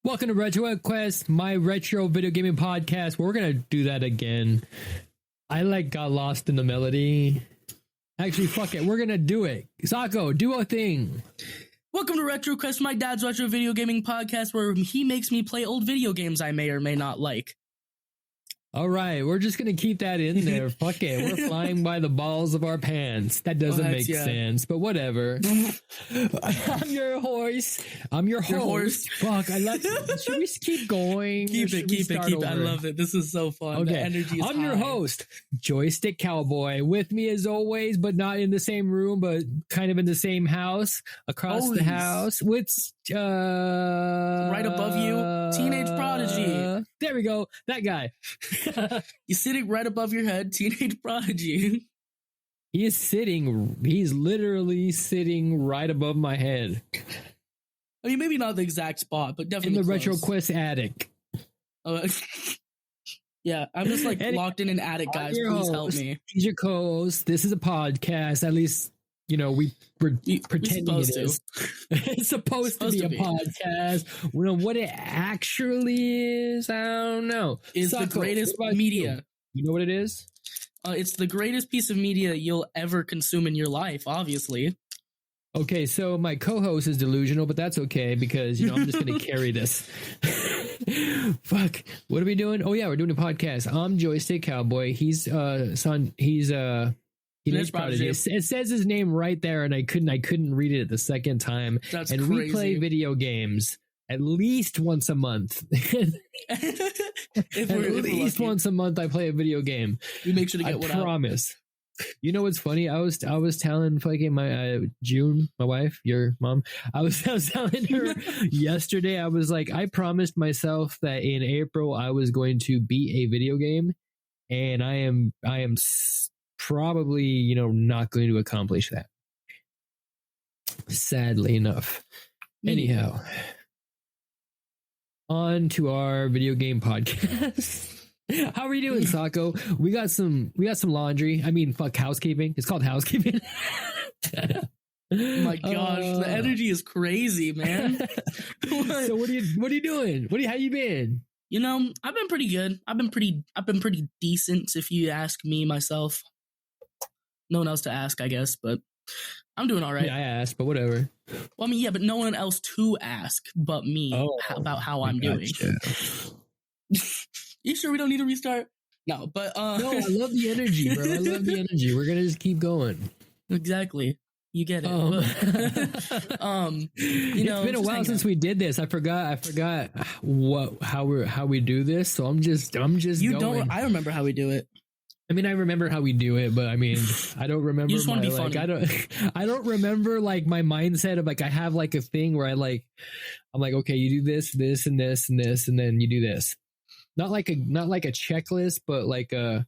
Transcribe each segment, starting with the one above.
Welcome to RetroQuest, my retro video gaming podcast. We're going to do that again. I got lost in the melody. Actually, fuck it. We're going to do it. Sako, do a thing. Welcome to RetroQuest, my dad's retro video gaming podcast, where he makes me play old video games I may or may not like. All right, we're just going to keep that in there. Fuck it. We're flying by the balls of our pants. That doesn't make sense, but whatever. I'm your horse. I'm your horse. Fuck, I love it. Should we keep going? Keep it. I love it. This is so fun. Okay. The energy is I'm your host, Joystick Cowboy. With me as always, but not in the same room, but kind of in the same house, across the house. With right above you, Teenage Prodigy. There we go. That guy. He's sitting right above your head, Teenage Prodigy. He's literally sitting right above my head. I mean, maybe not the exact spot, but definitely in the close. RetroQuest attic. Yeah, I'm just locked in an attic, guys. Please help me. He's your co-host. This is a podcast. At least, we're pretending it is. It's supposed to be a podcast. What it actually is, I don't know. It's the greatest media. You know what it is? It's the greatest piece of media you'll ever consume in your life, obviously. Okay, so my co-host is delusional, but that's okay because, I'm just going to carry this. Fuck. What are we doing? Oh, yeah, we're doing a podcast. I'm Joystick Cowboy. He's Teenage Prodigy. It says his name right there, and I couldn't read it the second time. That's and crazy. We play video games at least once a month. At least once a month, I play a video game. You make sure to get one out. I promise. You know what's funny? I was telling fucking my June, my wife, your mom. I was telling her yesterday. I was like, I promised myself that in April I was going to beat a video game, and I am probably not going to accomplish that. Sadly enough. Anyhow, on to our video game podcast. How are you doing, Sako? We got some laundry. I mean, fuck, housekeeping. It's called housekeeping. Oh my gosh, the energy is crazy, man. So what are you doing? How you been? I've been pretty good. I've been pretty decent, if you ask me myself. No one else to ask, I guess, but I'm doing all right. Yeah, I asked, but whatever. Well, I mean, yeah, but no one else to ask but me about how I'm doing. You sure we don't need to restart? No, but no, I love the energy, bro. I love the energy. We're gonna just keep going. Exactly. You get it. It's been a while since we did this. I forgot how we do this. So I'm just going. I remember how we do it. I mean, I remember how we do it, but I mean, I don't remember. You just want to be funny. I don't remember my mindset of I have a thing where I'm like, okay, you do this, this, and this, and this, and then you do this. Not like a checklist, but a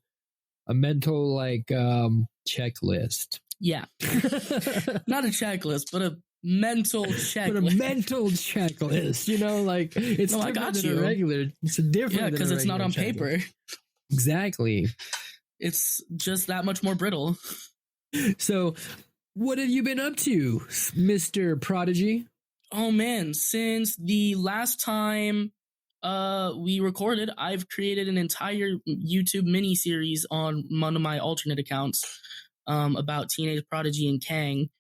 mental checklist. Yeah, not a checklist, but a mental checklist. But a mental checklist. It's I got than a regular. It's a different. Yeah, because it's not on paper. Exactly. It's just that much more brittle. So, what have you been up to, Mr. Prodigy? Oh man, since the last time we recorded, I've created an entire YouTube mini-series on one of my alternate accounts about Teenage Prodigy and Kang.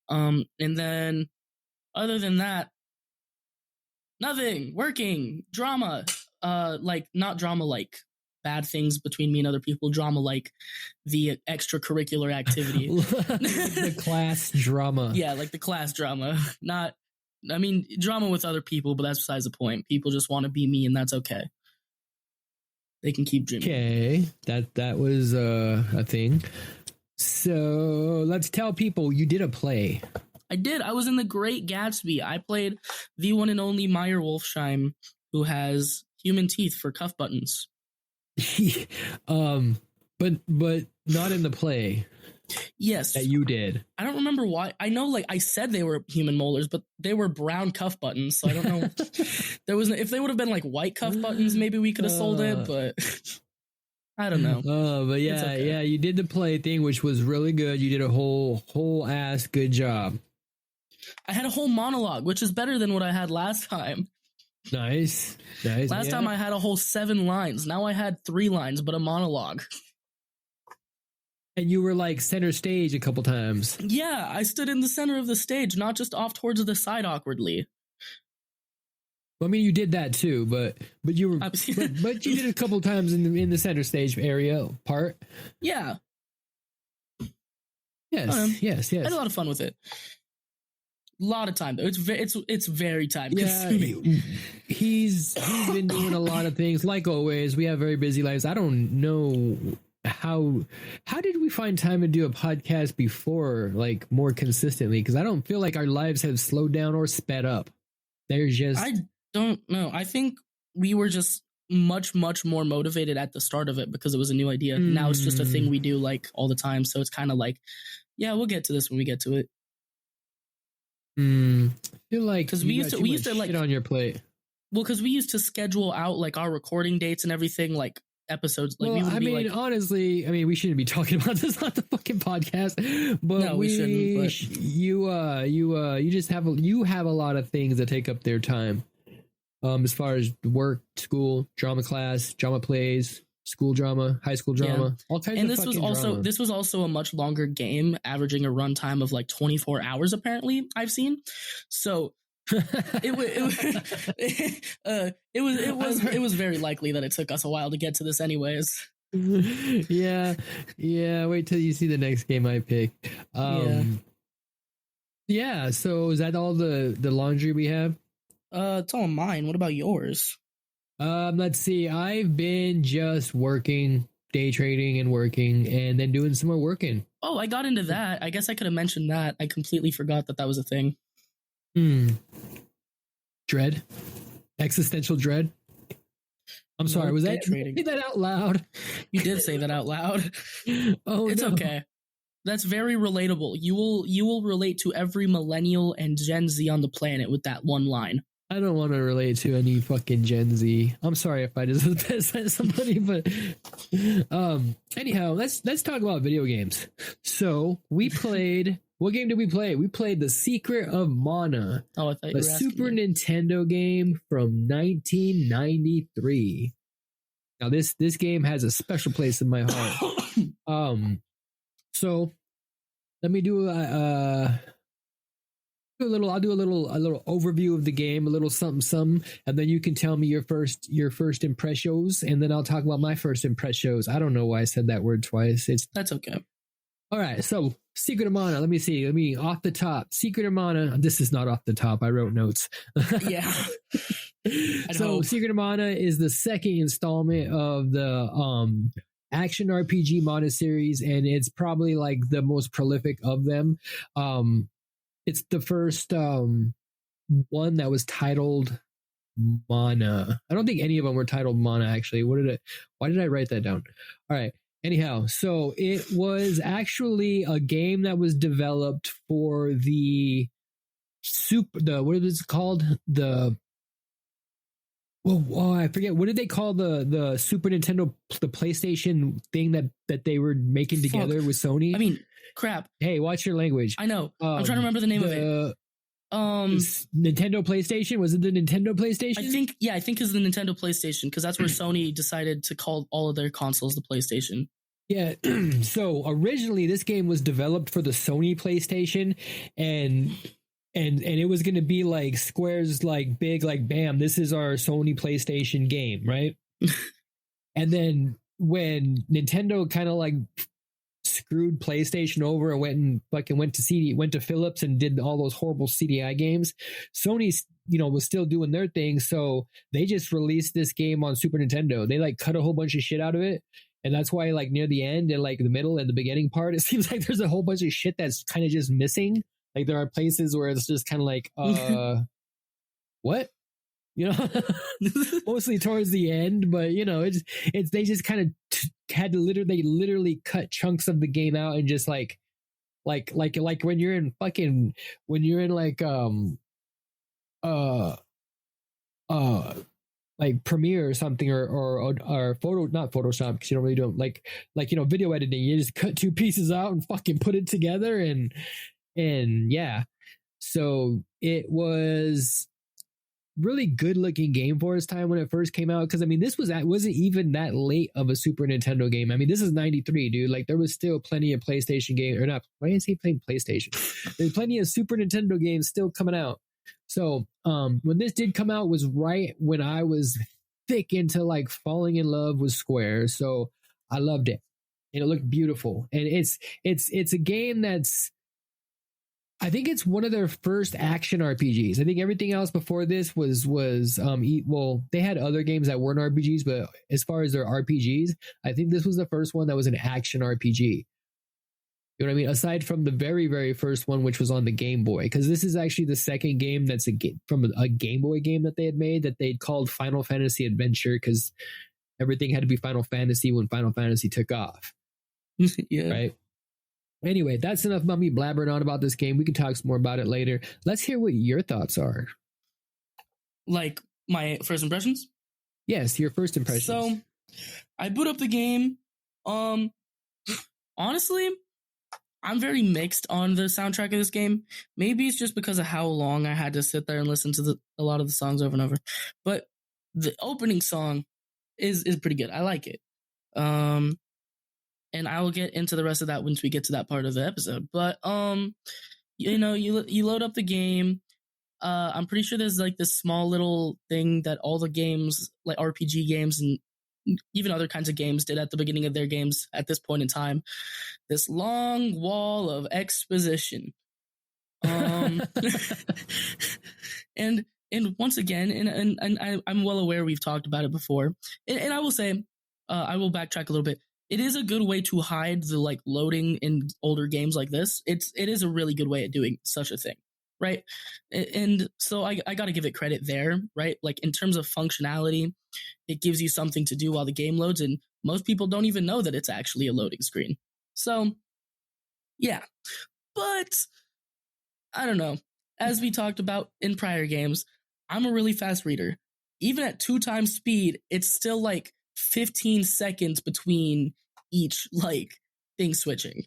And then, other than that, nothing. Working. Drama. Not drama like bad things between me and other people. Drama like the extracurricular activity. The class drama. Yeah, like the class drama. Drama with other people, but that's besides the point. People just want to be me, and that's okay. They can keep dreaming. Okay, that was a thing. So let's tell people you did a play. I did. I was in The Great Gatsby. I played the one and only Meyer Wolfsheim, who has human teeth for cuff buttons. But not in the play. Yes. That you did. I don't remember why. I know, I said they were human molars, but they were brown cuff buttons, so I don't know. If they would have been white cuff buttons, maybe we could have sold it, but I don't know. But yeah, okay. Yeah, you did the play thing, which was really good. You did a whole ass good job. I had a whole monologue, which is better than what I had last time. Nice. Last time I had a whole 7 lines. Now I had 3 lines, but a monologue. And you were like center stage a couple times. Yeah, I stood in the center of the stage, not just off towards the side awkwardly. I mean, you did that too, but you were but you did it a couple times in the center stage area part. Yeah. Yes. I had a lot of fun with it. A lot of time though. It's very time consuming. Yeah, he's been doing a lot of things. Like always, we have very busy lives. I don't know how did we find time to do a podcast before, like more consistently? Because I don't feel like our lives have slowed down or sped up. There's just I don't know. I think we were just much more motivated at the start of it because it was a new idea. Now it's just a thing we do like all the time. So it's kind of like, yeah, we'll get to this when we get to it. I feel like because we used to like shit on your plate. Well, because we used to schedule out like our recording dates and everything, like episodes. Like, well, honestly, we shouldn't be talking about this on the fucking podcast. But no, we shouldn't. But you just have a lot of things that take up their time. As far as work, school, drama class, drama plays, school drama, high school drama, all kinds and of this was fucking also drama. This was also a much longer game, averaging a runtime of like 24 hours. Apparently, I've seen. So it was very likely that it took us a while to get to this, anyways. Yeah. Wait till you see the next game I pick. Yeah. So is that all the laundry we have? It's all mine. What about yours? Let's see. I've been just working, day trading and working, and then doing some more working. Oh, I got into that. I guess I could have mentioned that. I completely forgot that was a thing. Dread? Existential dread? I'm sorry, was that trading? Say that out loud? You did say that out loud. Oh, it's okay. That's very relatable. You will relate to every millennial and Gen Z on the planet with that one line. I don't want to relate to any fucking Gen Z. I'm sorry if I just said somebody, but anyhow, let's talk about video games. So we played. What game did we play? We played The Secret of Mana. Oh, I thought you were asking Super me. Nintendo game from 1993. Now this game has a special place in my heart. So let me do I'll do a little overview of the game, a little something, and then you can tell me your first impressions, and then I'll talk about my first impressions. I don't know why I said that word twice. That's okay. All right, so Secret of Mana. Let me off the top. Secret of Mana. This is not off the top. I wrote notes. Yeah. So Secret of Mana is the second installment of the action RPG Mana series, and it's probably like the most prolific of them. It's the first one that was titled Mana. I don't think any of them were titled Mana, actually. Why did I write that down? All right. Anyhow, so it was actually a game that was developed for what is it called? I forget. What did they call the Super Nintendo, the PlayStation thing that they were making together with Sony? Crap. Hey, watch your language. I know. I'm trying to remember the name of it. Nintendo PlayStation? Was it the Nintendo PlayStation? I think it's the Nintendo PlayStation, because that's where Sony decided to call all of their consoles the PlayStation. Yeah. So originally this game was developed for the Sony PlayStation, and it was going to be like Square's like big, like, bam, this is our Sony PlayStation game, right? And then when Nintendo kind of like screwed PlayStation over and went to Philips and did all those horrible CDI games, Sony, was still doing their thing, so they just released this game on Super Nintendo. They like cut a whole bunch of shit out of it, and that's why like near the end and like the middle and the beginning part, it seems like there's a whole bunch of shit that's kind of just missing. Like there are places where it's just kind of like what? Mostly towards the end, but it's they just kind of had to literally cut chunks of the game out and just like when you're in like Premiere or something, or photo, not Photoshop, because you don't really do it, like video editing. You just cut two pieces out and fucking put it together, and yeah. So it was really good looking game for its time when it first came out. Because I mean, this wasn't even that late of a Super Nintendo game. I mean, this is '93, dude. Like there was still plenty of PlayStation games, or not. Why did I say playing PlayStation? There's plenty of Super Nintendo games still coming out. So when this did come out was right when I was thick into like falling in love with Square. So I loved it, and it looked beautiful. And it's a game that's, I think it's one of their first action RPGs. I think everything else before this was well, they had other games that weren't RPGs, but as far as their RPGs, I think this was the first one that was an action RPG. You know what I mean? Aside from the very, very first one, which was on the Game Boy, because this is actually the second game that's from a Game Boy game that they had made that they'd called Final Fantasy Adventure, because everything had to be Final Fantasy when Final Fantasy took off. Yeah. Right? Anyway, that's enough about me blabbering on about this game. We can talk some more about it later. Let's hear what your thoughts are. Like my first impressions? Yes, your first impressions. So I boot up the game. Honestly, I'm very mixed on the soundtrack of this game. Maybe it's just because of how long I had to sit there and listen to a lot of the songs over and over. But the opening song is pretty good. I like it. And I will get into the rest of that once we get to that part of the episode. But you load up the game. I'm pretty sure there's like this small little thing that all the games, like RPG games and even other kinds of games, did at the beginning of their games at this point in time. This long wall of exposition. And once again, and I'm well aware we've talked about it before. And I will say, I will backtrack a little bit. It is a good way to hide the like loading in older games like this. It is a really good way of doing such a thing, right? And so I got to give it credit there, right? Like in terms of functionality, it gives you something to do while the game loads, and most people don't even know that it's actually a loading screen. So, yeah. But I don't know. As we talked about in prior games, I'm a really fast reader. Even at 2x speed, it's still like 15 seconds between each like thing switching.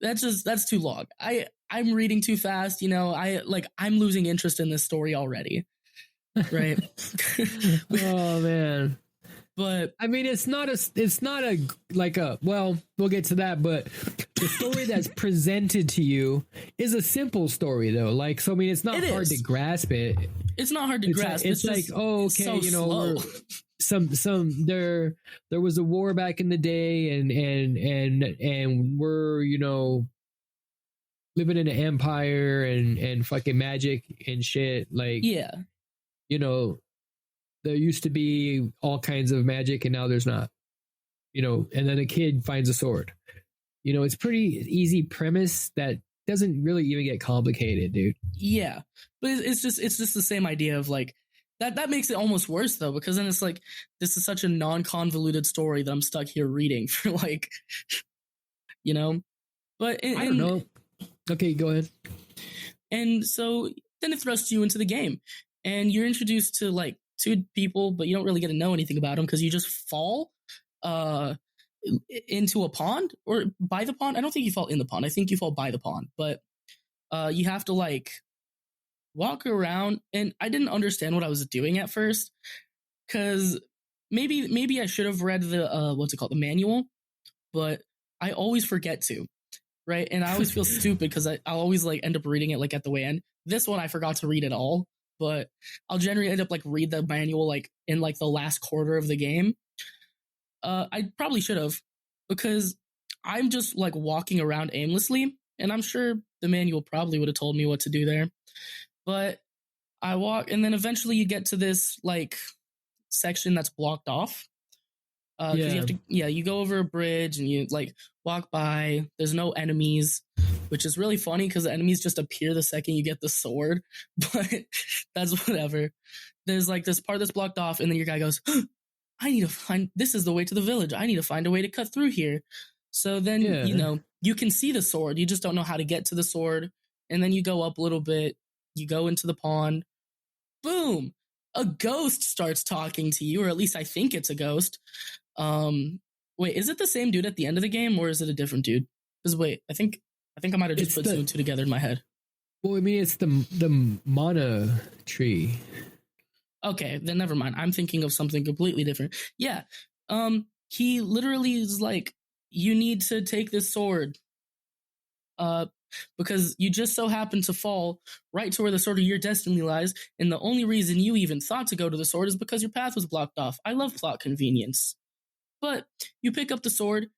That's too long. I'm reading too fast, I'm losing interest in this story already. Right? Oh man. But I mean, it's not well, we'll get to that, but the story that's presented to you is a simple story though. Like, so I mean, it's not hard to grasp it. It's not hard to grasp. It's like, oh, okay, so slow. There was a war back in the day, and we're living in an empire and fucking magic and shit. Like, yeah, there used to be all kinds of magic and now there's not. And then a kid finds a sword. It's pretty easy premise that doesn't really even get complicated, dude. Yeah, but it's just the same idea of like that makes it almost worse though, because then it's like this is such a non-convoluted story that I'm stuck here reading for like, But I don't know. Okay, go ahead. And so then it thrusts you into the game, and you're introduced to like two people, but you don't really get to know anything about them because you just fall into a pond or by the pond. I don't think you fall in the pond. I think you fall by the pond, but you have to like walk around, and I didn't understand what I was doing at first because maybe I should have read the the manual, but I always forget to, right? And I always feel stupid because I'll always like end up reading it like at the way end. This one I forgot to read at all, but I'll generally end up like read the manual like in like the last quarter of the game. I probably should have, because I'm just like walking around aimlessly, and I'm sure the manual probably would have told me what to do there. But I walk, and then eventually you get to this like section that's blocked off. You go over a bridge and you like walk by. There's no enemies, which is really funny because the enemies just appear the second you get the sword. But that's whatever. There's like this part that's blocked off, and then your guy goes, I need to find, this is the way to the village. I need to find a way to cut through here. So then, you can see the sword. You just don't know how to get to the sword. And then you go up a little bit. You go into the pond. Boom. A ghost starts talking to you, or at least I think it's a ghost. Wait, is it the same dude at the end of the game, or is it a different dude? Because wait, I think I might have just put two and two together in my head. Well, I mean, it's the mana tree. Okay, then never mind. I'm thinking of something completely different. Yeah. He literally is like, you need to take this sword. Because you just so happen to fall right to where the sword of your destiny lies, and the only reason you even thought to go to the sword is because your path was blocked off. I love plot convenience. But you pick up the sword,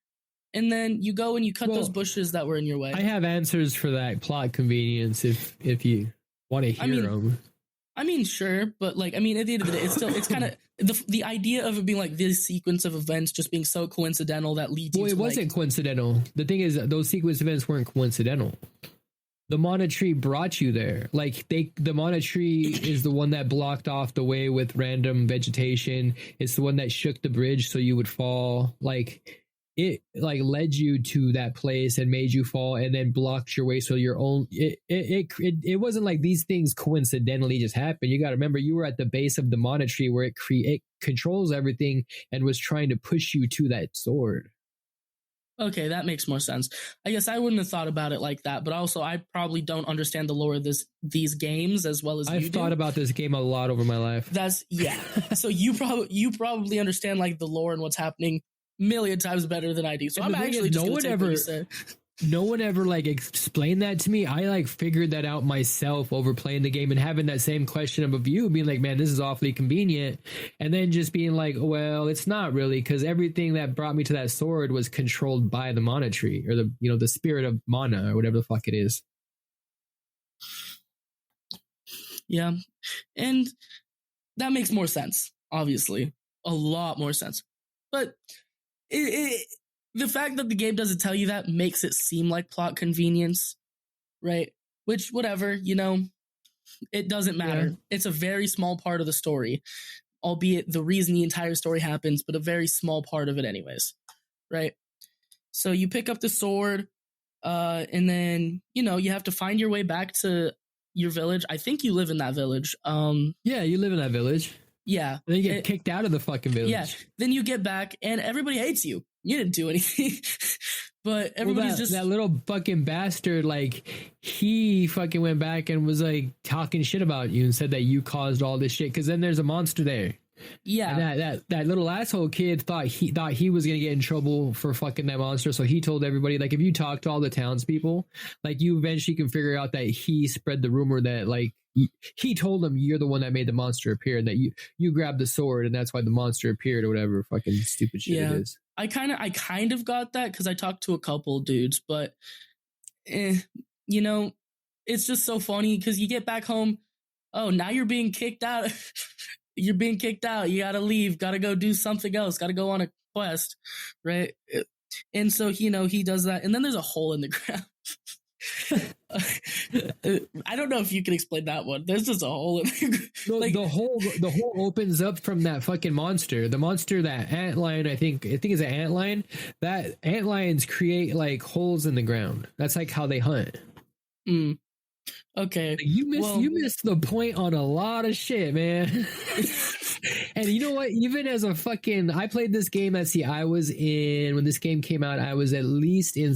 and then you go and you cut those bushes that were in your way. I have answers for that plot convenience if you want to hear them. I mean, sure, but like, I mean, at the end of the day, it's kind of the idea of it being like this sequence of events just being so coincidental that leads you to. Well, it wasn't coincidental. The thing is, those sequence events weren't coincidental. The mana tree brought you there. Like the mana tree is the one that blocked off the way with random vegetation. It's the one that shook the bridge so you would fall. Like it like led you to that place and made you fall and then blocked your way. So your own it wasn't like these things coincidentally just happened. You got to remember you were at the base of the mana tree where it controls everything and was trying to push you to that sword. Okay, that makes more sense. I guess I wouldn't have thought about it like that, but also I probably don't understand the lore of these games as well as you do. I've thought about this game a lot over my life. So you probably understand like the lore and what's happening a million times better than I do. So I'm actually just going to take what you said. No one ever like explained that to me. I like figured that out myself over playing the game and having that same question of a view, being like, man, this is awfully convenient. And then just being like, well, it's not really, because everything that brought me to that sword was controlled by the mana tree or the spirit of mana or whatever the fuck it is. Yeah. And that makes more sense, obviously. A lot more sense. But the fact that the game doesn't tell you that makes it seem like plot convenience, right? Which, whatever, it doesn't matter. Yeah. It's a very small part of the story, albeit the reason the entire story happens, but a very small part of it anyways, right? So you pick up the sword, and then, you have to find your way back to your village. I think you live in that village. Yeah, you live in that village. Yeah. And then you get kicked out of the fucking village. Yeah. Then you get back and everybody hates you. You didn't do anything. But everybody's just that little fucking bastard, like he fucking went back and was like talking shit about you and said that you caused all this shit because then there's a monster there. Yeah. And that little asshole kid thought he was gonna get in trouble for fucking that monster, so he told everybody, like, if you talk to all the townspeople, like, you eventually can figure out that he spread the rumor that, like, he told them you're the one that made the monster appear and that you grabbed the sword and that's why the monster appeared or whatever fucking stupid shit it is. I kind of got that because I talked to a couple dudes, but it's just so funny because you get back home, oh, now you're being kicked out. You're being kicked out. You gotta leave. Gotta go do something else. Gotta go on a quest, right? And so he does that, and then there's a hole in the ground. I don't know if you can explain that one. There's just a hole in the hole opens up from that fucking monster. The monster, that antlion, I think is an antlion. That antlions create like holes in the ground. That's like how they hunt. Okay. You missed the point on a lot of shit, man. And you know what? Even as a fucking, I played this game when this game came out, I was at least in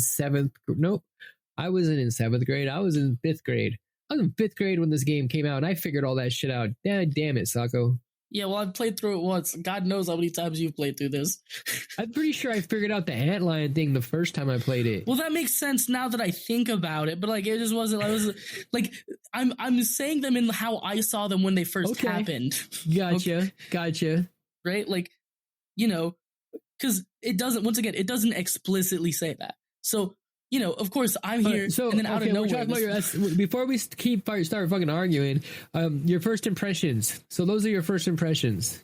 I wasn't in 7th grade. I was in 5th grade. I was in 5th grade when this game came out, and I figured all that shit out. Damn it, Sako. Yeah, well, I've played through it once. God knows how many times you've played through this. I'm pretty sure I figured out the antlion thing the first time I played it. Well, that makes sense now that I think about it, but like it just wasn't. I was like, I'm saying them in how I saw them when they first happened. Gotcha. Right, like, because it doesn't explicitly say that. So. Of course, I'm here, and then out of nowhere. Before we start fucking arguing, your first impressions. So those are your first impressions.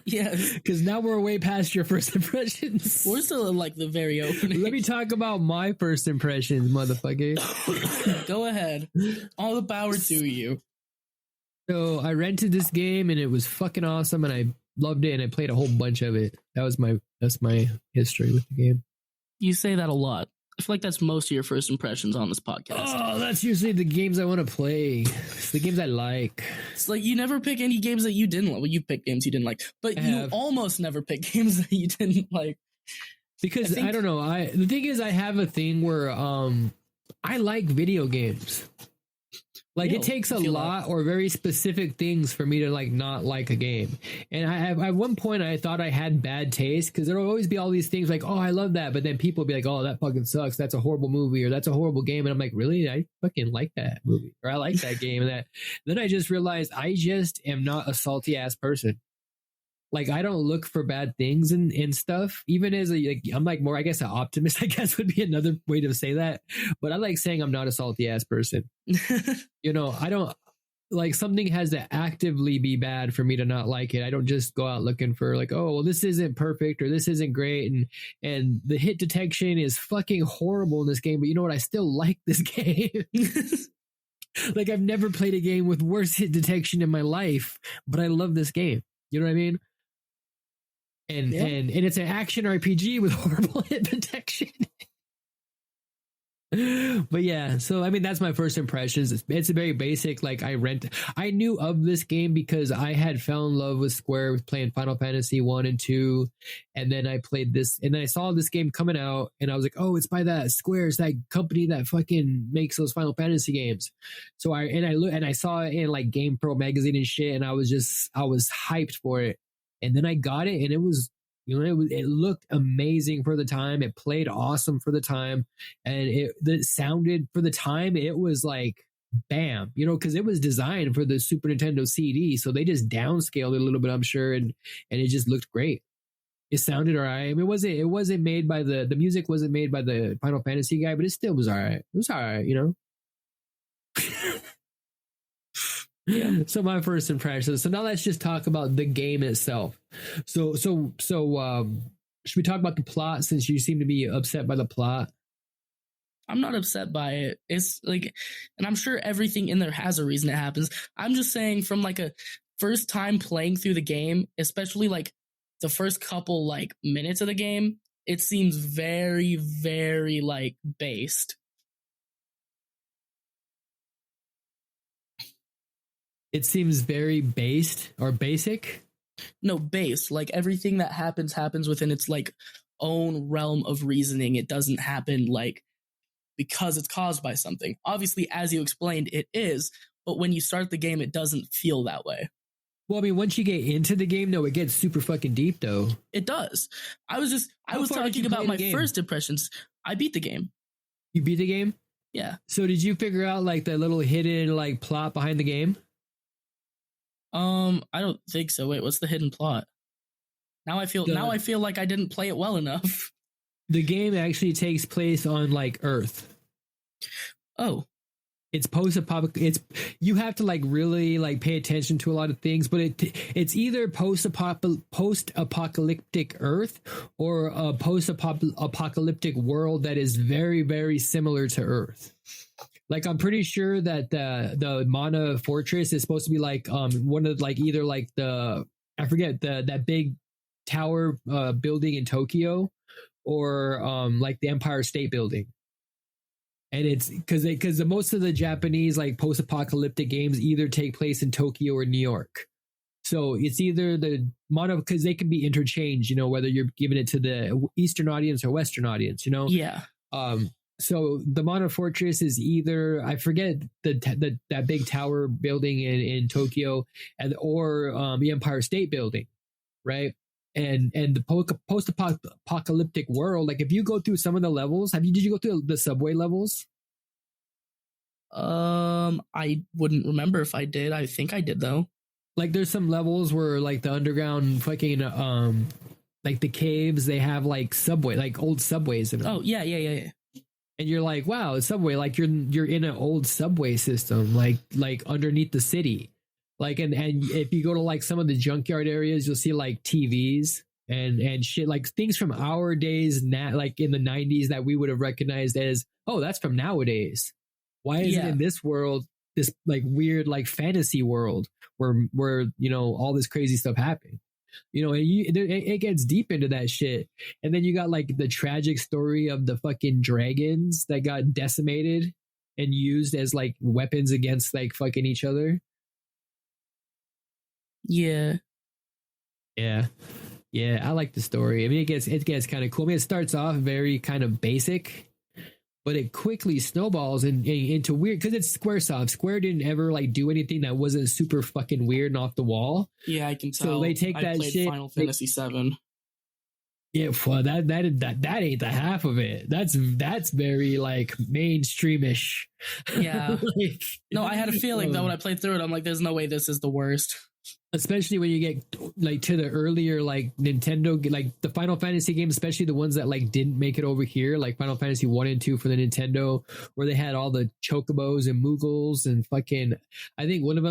Yeah. Because now we're way past your first impressions. We're still in, like, the very opening. Let me talk about my first impressions, motherfucker. Go ahead. All the power to you. So I rented this game, and it was fucking awesome, and I loved it, and I played a whole bunch of it. That's my history with the game. You say that a lot. I feel like that's most of your first impressions on this podcast. Oh, that's usually the games I want to play. It's the games I like. It's like you never pick any games that you didn't like. Well, you pick games you didn't like, but you almost never pick games that you didn't like. Because I don't know. The thing is, I have a thing where I like video games. Like it takes a lot or very specific things for me to like not like a game. And at one point I thought I had bad taste because there will always be all these things like, oh, I love that. But then people will be like, oh, that fucking sucks. That's a horrible movie or that's a horrible game. And I'm like, really? I fucking like that movie or I like that game. And that then I just realized I just am not a salty ass person. Like I don't look for bad things and stuff. Even as I'm like more, I guess, an optimist. I guess would be another way to say that. But I like saying I'm not a salty ass person. You know, I don't like something has to actively be bad for me to not like it. I don't just go out looking for like, oh, well, this isn't perfect or this isn't great, and the hit detection is fucking horrible in this game. But you know what? I still like this game. Like I've never played a game with worse hit detection in my life, but I love this game. You know what I mean? And it's an action RPG with horrible hit detection. But yeah, so I mean that's my first impressions. It's a very basic. Like I knew of this game because I had fell in love with Square with playing Final Fantasy 1 and 2, and then I played this and I saw this game coming out and I was like, oh, it's by that Square, it's that company that fucking makes those Final Fantasy games. So I saw it in like GamePro magazine and shit, and I was hyped for it. And then I got it and it was, you know, it looked amazing for the time. It played awesome for the time. And it sounded for the time, it was like, bam, you know, because it was designed for the Super Nintendo CD. So they just downscaled it a little bit, I'm sure. And it just looked great. It sounded all right. I mean, it wasn't made by the music wasn't made by the Final Fantasy guy, but it still was all right. It was all right, you know? Yeah. So my first impression. So now let's just talk about the game itself. So should we talk about the plot since you seem to be upset by the plot? I'm not upset by it. It's like, and I'm sure everything in there has a reason it happens. I'm just saying from like a first time playing through the game, especially like the first couple like minutes of the game, it seems very, very like based. It seems very based or basic? No, based. Like everything that happens within its like own realm of reasoning. It doesn't happen like because it's caused by something. Obviously, as you explained, it is, but when you start the game, it doesn't feel that way. Well, I mean, once you get into the game, though, it gets super fucking deep, though. It does. I was talking about my first impressions. I beat the game. You beat the game? Yeah. So did you figure out like the little hidden like plot behind the game? I don't think so. Wait, what's the hidden plot? Now I feel like I didn't play it well enough. The game actually takes place on like Earth. Oh. It's post-apocalyptic. You have to like really like pay attention to a lot of things, but it's either post-apocalyptic Earth or a post-apocalyptic world that is very, very similar to Earth. Like I'm pretty sure that the Mana Fortress is supposed to be like one of like either like I forget that big tower building in Tokyo or like the Empire State Building. And it's because most of the Japanese like post-apocalyptic games either take place in Tokyo or New York. So it's either the Mana, because they can be interchanged, you know, whether you're giving it to the Eastern audience or Western audience, you know? Yeah. So the Mana Fortress is either, I forget that big tower building in Tokyo or the Empire State Building, right? And the post-apocalyptic world, like if you go through some of the levels, did you go through the subway levels? I wouldn't remember if I did. I think I did though. Like there's some levels where like the underground fucking like the caves, they have like subway, like old subways in them. Oh yeah. And you're like, wow, it's subway, like you're in an old subway system, like underneath the city. Like and if you go to like some of the junkyard areas, you'll see like TVs and shit, like things from our days, like in the 90s that we would have recognized as, oh, that's from nowadays. Why is it in this world, this like weird like fantasy world where you know all this crazy stuff happening? You know, it gets deep into that shit. And then you got like the tragic story of the fucking dragons that got decimated and used as like weapons against like fucking each other. Yeah. I like the story. I mean, it gets kind of cool. I mean, it starts off very kind of basic, but it quickly snowballs into weird because it's Squaresoft. Square didn't ever like do anything that wasn't super fucking weird and off the wall. Yeah, I can tell. So they take that shit. Final Fantasy VII. Yeah, well, that ain't the half of it. That's very like mainstreamish. Yeah. Like, no, I had a feeling though when I played through it, I'm like, there's no way this is the worst. Especially when you get like to the earlier like Nintendo, like the Final Fantasy games, especially the ones that like didn't make it over here, like Final Fantasy 1 and 2 for the Nintendo, where they had all the chocobos and moogles and fucking, I think one of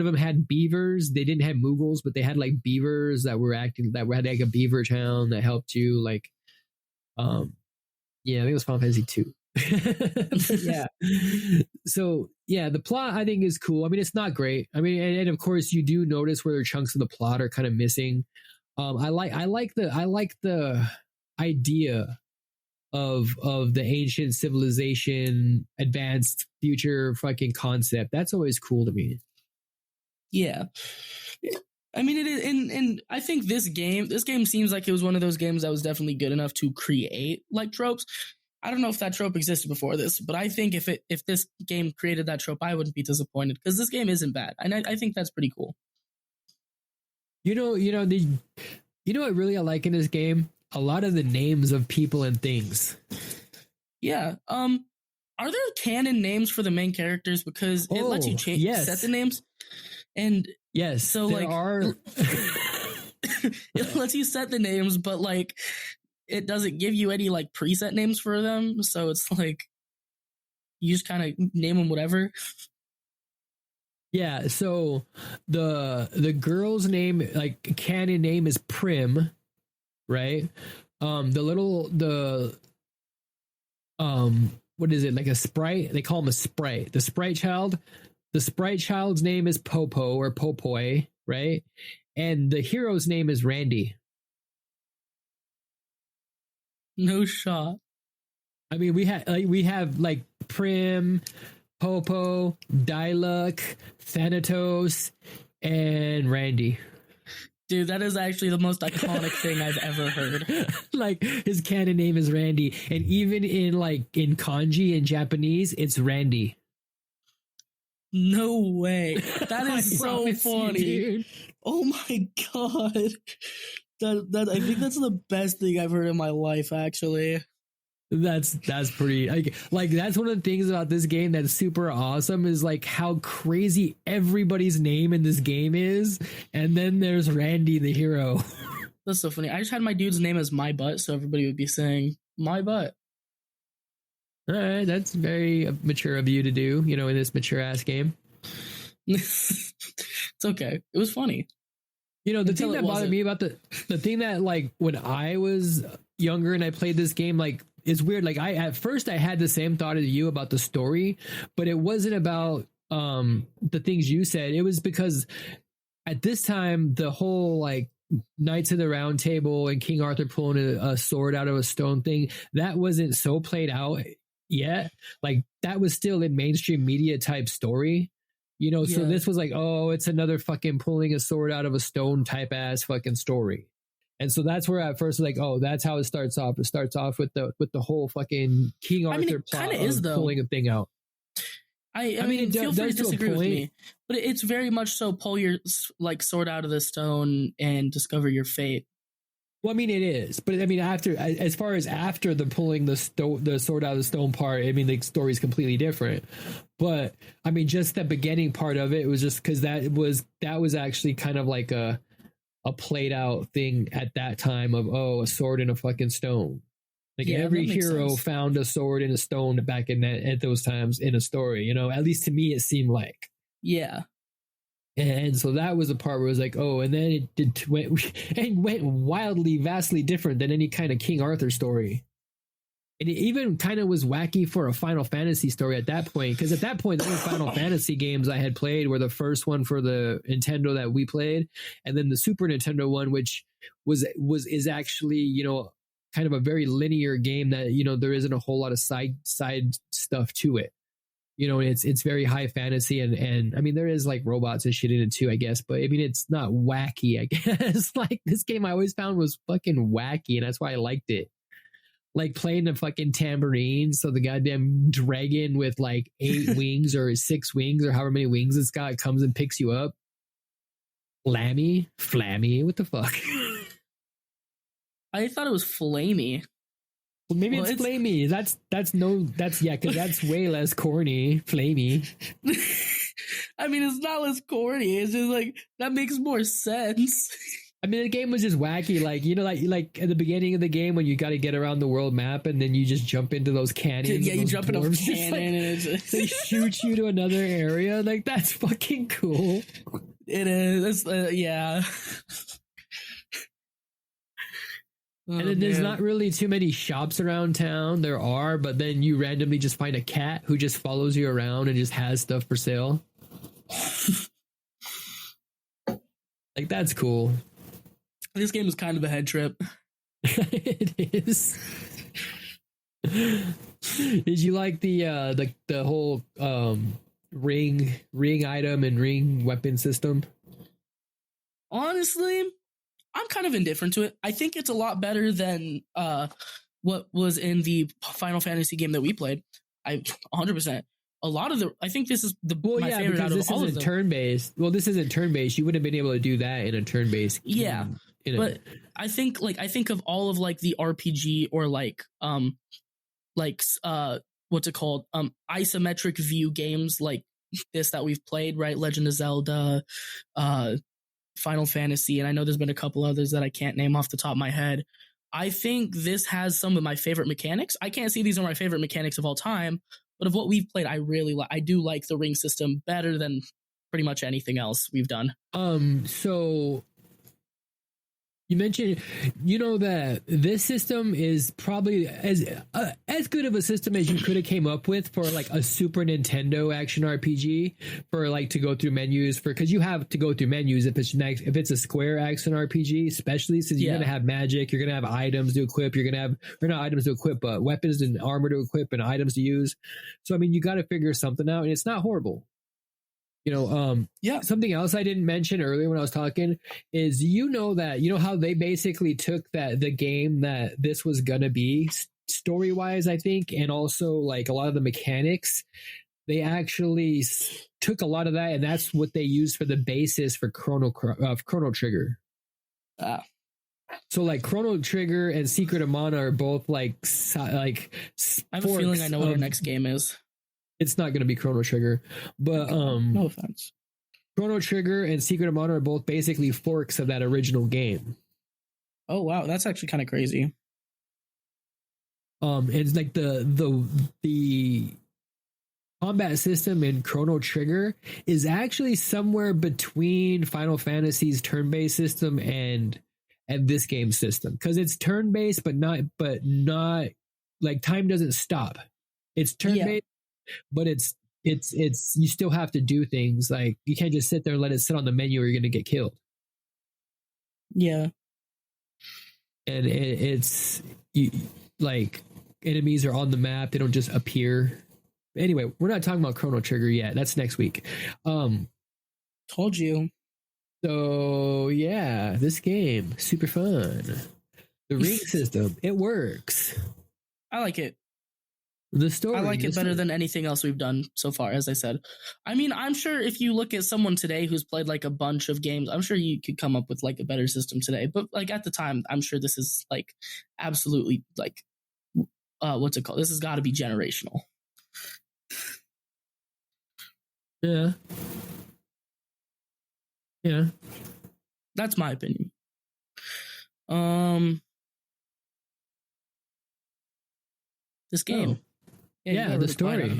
them had beavers. They didn't have moogles, but they had like beavers that had like a beaver town that helped you like, yeah, I think it was Final Fantasy 2. Yeah. So yeah, the plot I think is cool. I mean, it's not great. I mean, and of course you do notice where chunks of the plot are kind of missing. I like the idea of the ancient civilization, advanced future fucking concept. That's always cool to me. Yeah. I mean, it is, and I think this game seems like it was one of those games that was definitely good enough to create like tropes. I don't know if that trope existed before this, but I think if this game created that trope, I wouldn't be disappointed because this game isn't bad, and I think that's pretty cool. You know what really I like in this game? A lot of the names of people and things. Yeah. Are there canon names for the main characters? Because it lets you set the names, and yes, so there are. It lets you set the names, but like, it doesn't give you any like preset names for them, so it's like you just kind of name them whatever. Yeah, so the girl's name, like canon name, is Prim, right? What is it, like a sprite? They call him a sprite. The sprite child's name is Popo or Popoi, right? And the hero's name is Randy. No shot. I mean, we have like Prim, Popo, Diluc, Thanatos, and Randy. Dude, that is actually the most iconic thing I've ever heard. Like, his canon name is Randy, and even in kanji in Japanese, it's Randy. No way. That is so funny. You, oh my god. That I think that's the best thing I've heard in my life, actually. That's pretty like that's one of the things about this game that's super awesome is like how crazy everybody's name in this game is, and then there's Randy the hero. That's so funny. I just had my dude's name as My Butt, so everybody would be saying My Butt. All right, that's very mature of you to do, in this mature ass game. It's okay. It was funny. The thing that bothered me about the thing that like when I was younger and I played this game, like it's weird. Like at first I had the same thought as you about the story, but it wasn't about the things you said. It was because at this time the whole like Knights of the Round Table and King Arthur pulling a sword out of a stone thing, that wasn't so played out yet. Like that was still in mainstream media type story. So this was like, oh, it's another fucking pulling a sword out of a stone type ass fucking story. And so that's where at first like, oh, that's how it starts off. It starts off with the whole fucking King Arthur plot of pulling a thing out. I mean, feel free to disagree with me, but it's very much so pull your like sword out of the stone and discover your fate. Well, I mean, it is, but I mean, as far as after the pulling the sword out of the stone part, I mean, the story's completely different. But I mean, just the beginning part of it was just because that was actually kind of like a played out thing at that time of, oh, a sword in a fucking stone. Like every hero found a sword in a stone back at those times in a story. At least to me, it seemed like. Yeah. And so that was the part where it was like, oh, and then it went wildly, vastly different than any kind of King Arthur story. And it even kind of was wacky for a Final Fantasy story at that point, because at that point, the only Final Fantasy games I had played were the first one for the Nintendo that we played, and then the Super Nintendo one, which is actually, kind of a very linear game that, there isn't a whole lot of side stuff to it. It's very high fantasy and I mean, there is like robots and shit in it too, I guess, but I mean, it's not wacky, I guess. Like this game I always found was fucking wacky, and that's why I liked it. like playing the fucking tambourine. So the goddamn dragon with like 8 wings or 6 wings or however many wings it's got comes and picks you up. Flammy, what the fuck? I thought it was Flamey. Well, maybe it's flamey. That's because that's way less corny. Flamey. I mean, it's not less corny. It's just like that makes more sense. I mean, the game was just wacky. Like, you know, like at the beginning of the game when you got to get around the world map and then you just jump into those cannons. Yeah, you jump in a cannon like, and it's just... they shoot you to another area. Like, that's fucking cool. It is. Yeah. And then there's not really too many shops around town. There are, but then you randomly just find a cat who just follows you around and just has stuff for sale. Like, that's cool. This game is kind of a head trip. It is. Did you like the whole ring item and ring weapon system? Honestly, I'm kind of indifferent to it. I think it's a lot better than what was in the Final Fantasy game that we played. 100%. A lot of I think this is my favorite out of all of them. Turn-based. Well, this isn't turn-based. You wouldn't have been able to do that in a turn-based. Yeah, but I think of all of like the RPG or what's it called? Isometric view games like this that we've played, right? Legend of Zelda, Final Fantasy, and I know there's been a couple others that I can't name off the top of my head. I think this has some of my favorite mechanics. I can't say these are my favorite mechanics of all time, but of what we've played, I do like the ring system better than pretty much anything else we've done. So you mentioned, you know, that this system is probably as good of a system as you could have came up with for like a Super Nintendo action RPG for like to go through menus because you have to go through menus if it's a Square action RPG, especially since you're gonna have magic, you're gonna have items to equip, you're not items to equip, but weapons and armor to equip and items to use. So I mean, you got to figure something out, and it's not horrible. You know, something else I didn't mention earlier when I was talking is, you know how they basically took the game that this was gonna be story wise, I think, and also like a lot of the mechanics, they actually took a lot of that, and that's what they used for the basis for Chrono Trigger. So like Chrono Trigger and Secret of Mana are both like I have a feeling I know what our next game is. It's not going to be Chrono Trigger, but no offense. Chrono Trigger and Secret of Mana are both basically forks of that original game. Oh wow, that's actually kind of crazy. It's like the combat system in Chrono Trigger is actually somewhere between Final Fantasy's turn-based system and this game system, because it's turn-based, but not like time doesn't stop. It's turn-based. But it's you still have to do things. Like, you can't just sit there and let it sit on the menu or you're going to get killed. Yeah. And it's like enemies are on the map. They don't just appear. Anyway, we're not talking about Chrono Trigger yet. That's next week. Told you. So yeah, this game, super fun. The ring system, it works. I like it. The story, I like it better than anything else we've done so far, as I said. I mean, I'm sure if you look at someone today who's played like a bunch of games, I'm sure you could come up with like a better system today. But like at the time, I'm sure this is like absolutely like, what's it called? This has got to be generational. Yeah. Yeah. That's my opinion. This game. Yeah, the story.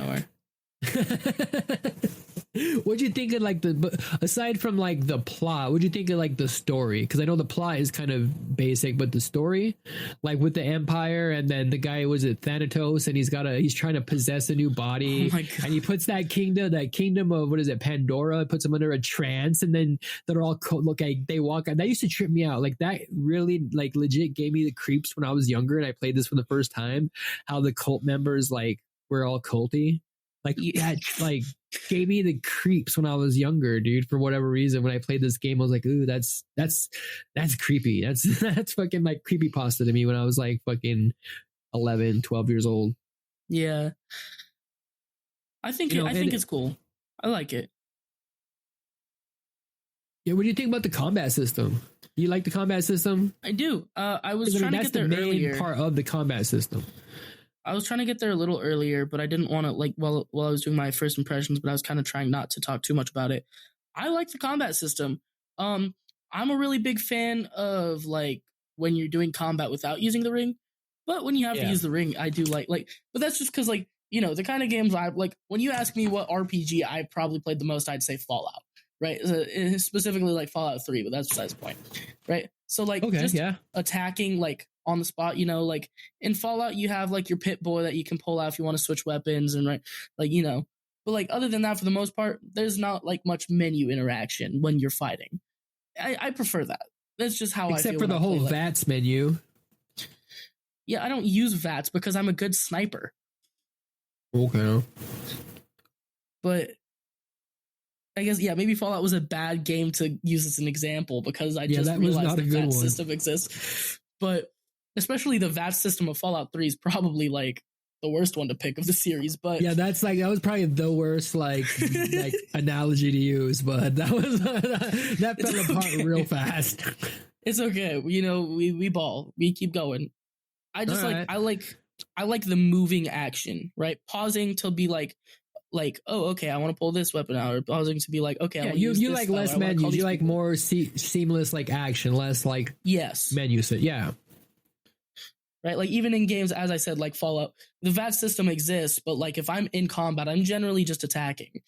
What'd you think of like aside from like the plot, what'd you think of like the story? Because I know the plot is kind of basic, but the story, like with the Empire, and then the guy, was it Thanatos, and he's trying to possess a new body, and he puts that kingdom of, what is it, Pandora, puts him under a trance, and then they're all look like they walk out. That used to trip me out. Like, that really like legit gave me the creeps when I was younger and I played this for the first time. How the cult members like were all culty. Like, that like gave me the creeps when I was younger, dude. For whatever reason, when I played this game, I was like, "Ooh, that's creepy. That's fucking like creepypasta to me." When I was like fucking 11, 12 years old. Yeah. I think it's cool. I like it. Yeah, what do you think about the combat system? You like the combat system? I do. I was trying to get there earlier. That's the main part of the combat system. I was trying to get there a little earlier, but I didn't want to, like, while I was doing my first impressions, but I was kind of trying not to talk too much about it. I like the combat system. I'm a really big fan of, like, when you're doing combat without using the ring, but when you have to use the ring, I do like, but that's just because, like, you know, the kind of games I like. When you ask me what RPG I probably played the most, I'd say Fallout, right? Specifically like Fallout 3, but that's besides the point, right? So like attacking like on the spot, you know, like in Fallout you have like your pit boy that you can pull out if you want to switch weapons and like, you know, but like other than that, for the most part, there's not like much menu interaction when you're fighting. I prefer that. That's just how I feel. Except for the whole VATS menu. Yeah, I don't use VATS because I'm a good sniper. Okay. But I guess, maybe Fallout was a bad game to use as an example because I just realized the VATS system exists. But especially the VATS system of Fallout 3 is probably like the worst one to pick of the series. But yeah, that was probably the worst like analogy to use, but that fell apart real fast. It's okay. You know, we ball. We keep going. I just I like the moving action, right? Pausing to be like, oh, okay, I want to pull this weapon out, or pausing to be like, okay, I want to use this like less menus. You like more seamless like action, less like menu set. Yeah. Right, like even in games, as I said, like Fallout, the VATS system exists, but like if I'm in combat, I'm generally just attacking.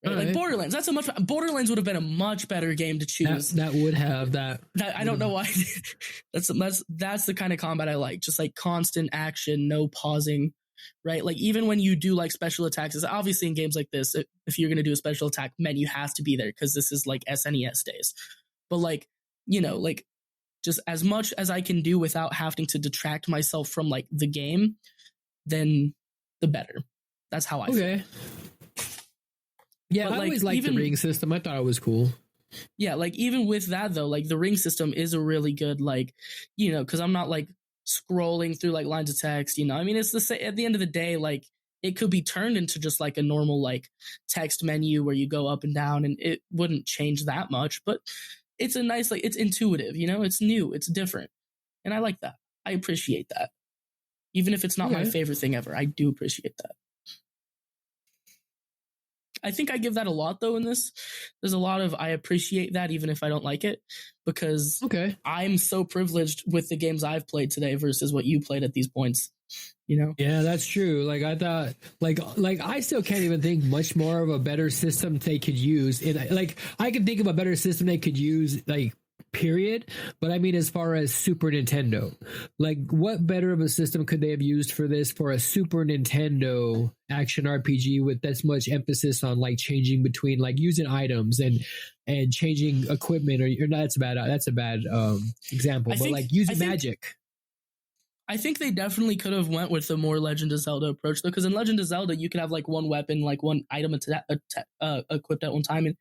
Right? Like Borderlands, Borderlands would have been a much better game to choose. That would have that. I don't know why. That's the kind of combat I like. Just like constant action, no pausing. Right, like even when you do like special attacks, obviously in games like this, if you're gonna do a special attack, menu has to be there because this is like SNES days. But like, you know, like just as much as I can do without having to detract myself from like the game, then the better. That's how I feel. Yeah, but I always liked the ring system. I thought it was cool. Yeah, like even with that though, like the ring system is a really good, like, you know, because I'm not like scrolling through like lines of text, you know. I mean, it's at the end of the day, like it could be turned into just like a normal like text menu where you go up and down, and it wouldn't change that much. But it's a nice, like, it's intuitive, you know. It's new, it's different, and I like that. I appreciate that, even if it's not my favorite thing ever. I do appreciate that. I think I give that a lot though in this. There's a lot of I appreciate that even if I don't like it, because I'm so privileged with the games I've played today versus what you played at these points, you know? Yeah, that's true. Like I thought, like I still can't even think much more of a better system they could use. And like I can think of a better system they could use, like, period. But I mean, as far as Super Nintendo, like what better of a system could they have used for this, for a Super Nintendo action RPG with this much emphasis on like changing between, like using items and changing equipment, or that's a bad example, but like using magic. I think they definitely could have went with the more Legend of Zelda approach, though, because in Legend of Zelda, you could have like one weapon, like one item equipped at one time. And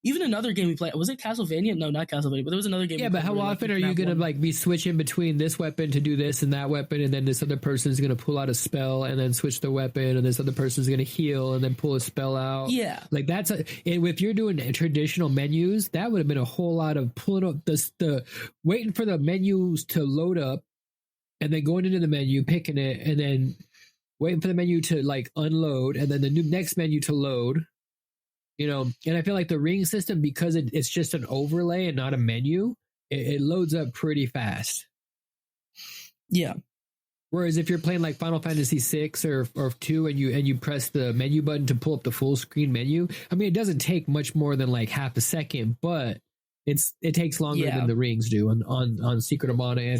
even another game we played, was it Castlevania? No, not Castlevania, but there was another game. Yeah, but how often are you going to like be switching between this weapon to do this and that weapon, and then this other person is going to pull out a spell and then switch the weapon, and this other person is going to heal and then pull a spell out? Yeah. Like if you're doing traditional menus, that would have been a whole lot of pulling up the waiting for the menus to load up, and then going into the menu, picking it, and then waiting for the menu to like unload, and then the next menu to load, you know. And I feel like the ring system, because it's just an overlay and not a menu, it loads up pretty fast. Yeah. Whereas if you're playing like Final Fantasy 6 or 2 and you press the menu button to pull up the full screen menu, I mean, it doesn't take much more than like half a second, but it takes longer than the rings do on Secret of Mana.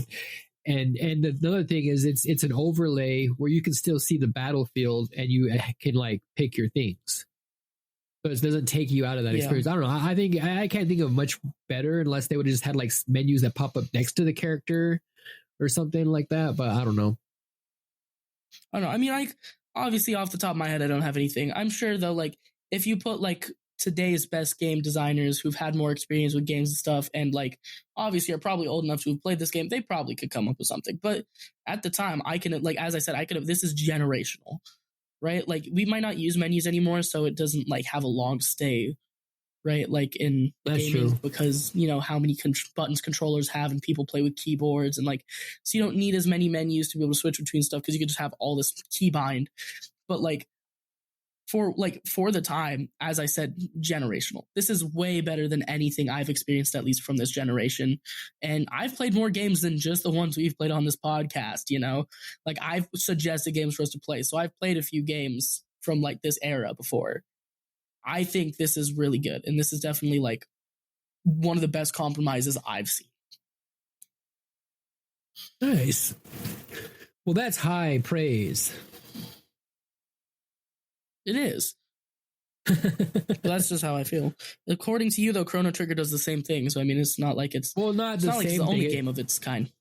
And another thing is it's an overlay where you can still see the battlefield and you can like pick your things. So it doesn't take you out of that experience. I don't know. I think I can't think of much better unless they would have just had like menus that pop up next to the character or something like that. But I don't know. I don't know. I mean, like obviously off the top of my head, I don't have anything. I'm sure though, like if you put like today's best game designers who've had more experience with games and stuff, and like obviously are probably old enough to have played this game, they probably could come up with something. But at the time, I can, like, as I said, I could have, this is generational, right? Like, we might not use menus anymore, so it doesn't like have a long stay, right? Like in That's gaming, true. because you know how many buttons controllers have, and people play with keyboards, and like, so you don't need as many menus to be able to switch between stuff, because you can just have all this keybind. But like for the time, as I said, generational. This is way better than anything I've experienced, at least from this generation. And I've played more games than just the ones we've played on this podcast, you know? Like, I've suggested games for us to play. So I've played a few games from like this era before. I think this is really good. And this is definitely like one of the best compromises I've seen. Nice. Well, that's high praise. It is. But that's just how I feel. According to you, though, Chrono Trigger does the same thing. So I mean, it's not like it's not it's the not like same it's the only thing. game of its kind.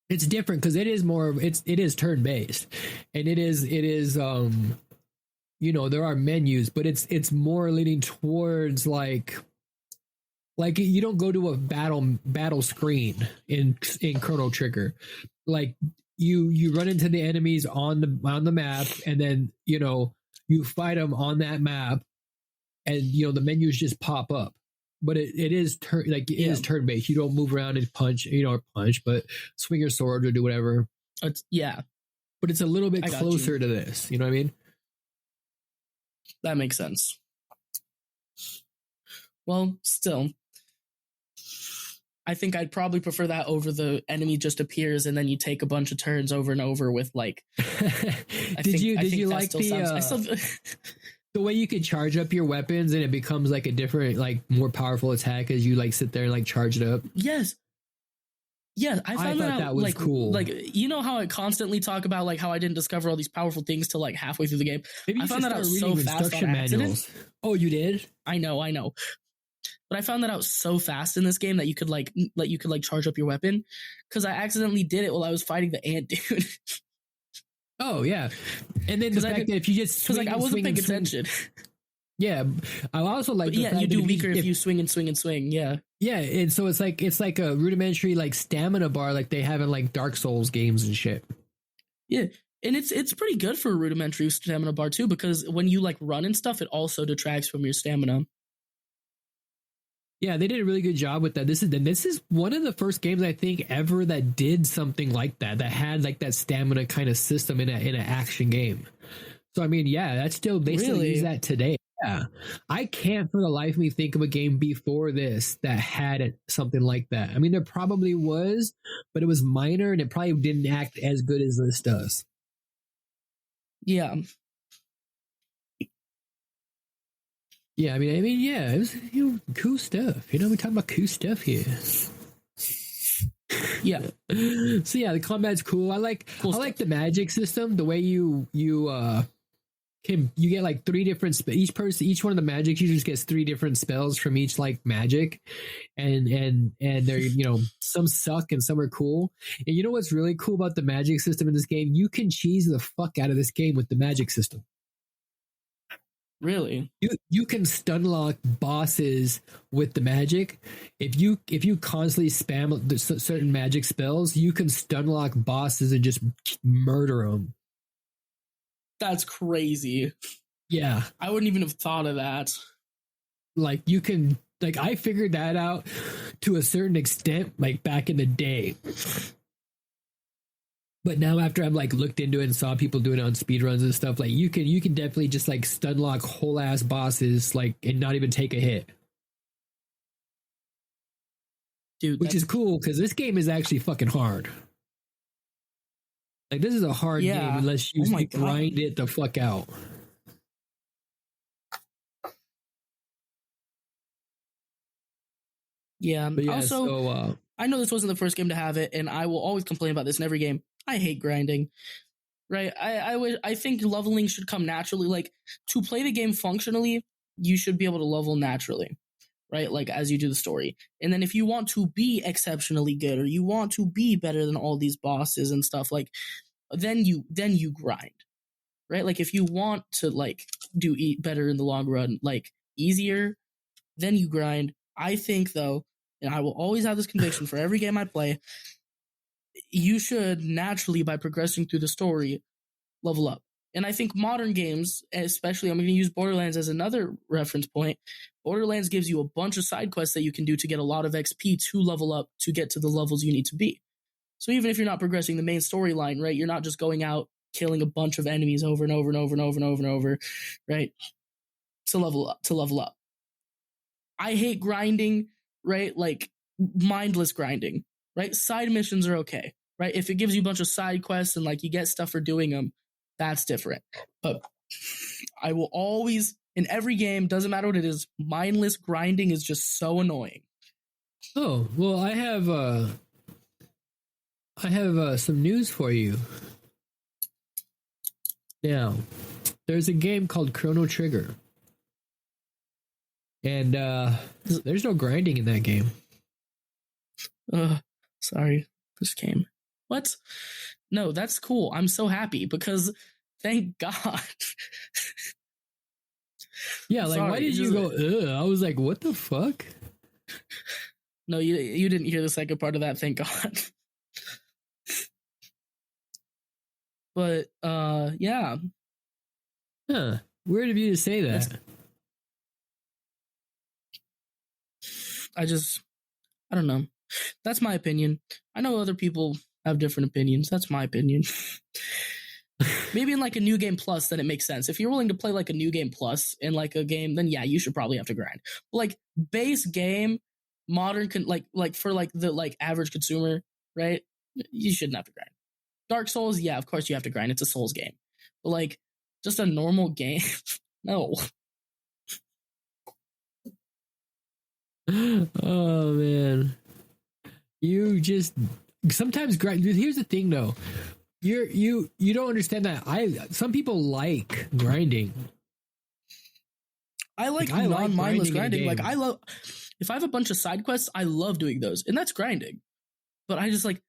It's different because it is more. It is turn based, and it is you know, there are menus, but it's more leaning towards like you don't go to a battle screen in Chrono Trigger. Like you run into the enemies on the map, and then you know you fight them on that map, and you know the menus just pop up. But it is is turn based. You don't move around and punch, but swing your sword or do whatever. But it's a little bit closer to this. You know what I mean? That makes sense. Well, still, I think I'd probably prefer that over the enemy just appears and then you take a bunch of turns over and over with like. Did you like the way you could charge up your weapons and it becomes like a different, like more powerful attack as you like sit there and like charge it up? Yes. Yeah, I thought that was like, cool. Like, you know how I constantly talk about like how I didn't discover all these powerful things till like halfway through the game. Maybe I found that out so fast on accident. Oh, you did? I know. But I found that out so fast in this game that you could charge up your weapon, because I accidentally did it while I was fighting the ant dude. Oh yeah, and then the fact that if you just because like I wasn't paying attention. Yeah, I also like. Yeah, you do weaker if you swing and swing and swing. Yeah, yeah, and so it's like a rudimentary like stamina bar like they have in like Dark Souls games and shit. Yeah, and it's pretty good for a rudimentary stamina bar too, because when you like run and stuff, it also detracts from your stamina. Yeah, they did a really good job with that. This is one of the first games I think ever that did something like that had like that stamina kind of system in an action game. So I mean, yeah, they still use that today. Yeah, I can't for the life of me think of a game before this that had something like that. I mean, there probably was, but it was minor and it probably didn't act as good as this does. Yeah. Yeah, I mean, yeah, it was cool stuff. You know, we're talking about cool stuff here. Yeah. So yeah, the combat's cool. I like the magic system. The way you get like 3 different each one of the magic users gets 3 different spells from each like magic, and they're some suck and some are cool. And you know what's really cool about the magic system in this game? You can cheese the fuck out of this game with the magic system. Really? You can stun lock bosses with the magic. If you constantly spam the certain magic spells, you can stun lock bosses and just murder them. That's crazy. Yeah. I wouldn't even have thought of that. Like you can, like I figured that out to a certain extent, like back in the day. But now after I've like looked into it and saw people doing it on speedruns and stuff, like you can definitely just like stun lock whole ass bosses like and not even take a hit. Dude, which is cool because this game is actually fucking hard. Like this is a hard game unless you grind it the fuck out. Yeah. But yeah, also, I know this wasn't the first game to have it, and I will always complain about this in every game. I hate grinding. Right? I think leveling should come naturally. Like, to play the game functionally, you should be able to level naturally. Right? Like, as you do the story. And then if you want to be exceptionally good, or you want to be better than all these bosses and stuff, like, then you grind. Right? Like, if you want to, like, do better in the long run, like, easier, then you grind. I think, though, and I will always have this conviction for every game I play, you should naturally, by progressing through the story, level up. And I think modern games, especially, I'm going to use Borderlands as another reference point. Borderlands gives you a bunch of side quests that you can do to get a lot of XP to level up to get to the levels you need to be. So even if you're not progressing the main storyline, right, you're not just going out killing a bunch of enemies over and over and over and over and over and over, right, to level up. I hate grinding, right, like mindless grinding, right? Side missions are okay, right? If it gives you a bunch of side quests and like you get stuff for doing them, that's different. But I will always, in every game, doesn't matter what it is, mindless grinding is just so annoying. Oh, well, I have some news for you. Now, there's a game called Chrono Trigger. And there's no grinding in that game. Sorry, this game. What? No, that's cool. I'm so happy because thank God. Yeah, like, sorry, why did you go, ugh? I was like, what the fuck? No, you didn't hear the second part of that, thank God. But, yeah. Huh. Weird of you to say that. I don't know. That's my opinion. I know other people have different opinions. That's my opinion. Maybe in like a new game plus, then it makes sense. If you're willing to play like a new game plus in like a game, then yeah, you should probably have to grind. But like base game, modern, like for like the like average consumer, right? You shouldn't have to grind. Dark Souls, yeah, of course you have to grind. It's a Souls game. But like just a normal game, no. Oh man, you just sometimes grind. Here's the thing, though. You don't understand that. Some people like grinding. I like non-mindless grinding. Like I love if I have a bunch of side quests, I love doing those, and that's grinding. But I just like,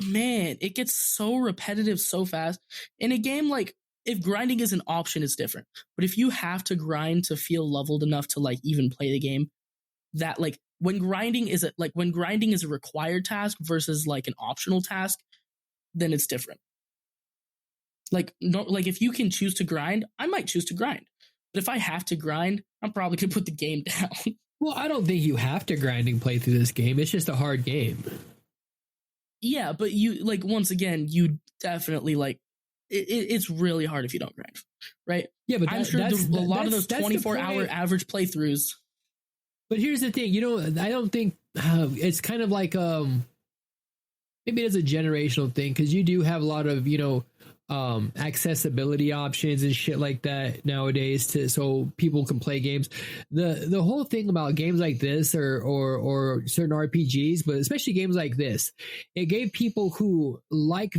man, it gets so repetitive so fast. In a game, like if grinding is an option, it's different. But if you have to grind to feel leveled enough to like even play the game, that like when grinding is a required task versus like an optional task, then it's different. Like no, like if you can choose to grind, I might choose to grind. But if I have to grind, I'm probably gonna put the game down. Well, I don't think you have to grind and play through this game. It's just a hard game. Yeah, but you like once again, you definitely like it's really hard if you don't grind, right? Yeah, but I'm sure a lot of those 24-hour average playthroughs. But here's the thing, I don't think it's kind of like maybe it's a generational thing because you do have a lot of accessibility options and shit like that nowadays so people can play games. The whole thing about games like this or certain RPGs, but especially games like this, it gave people who liked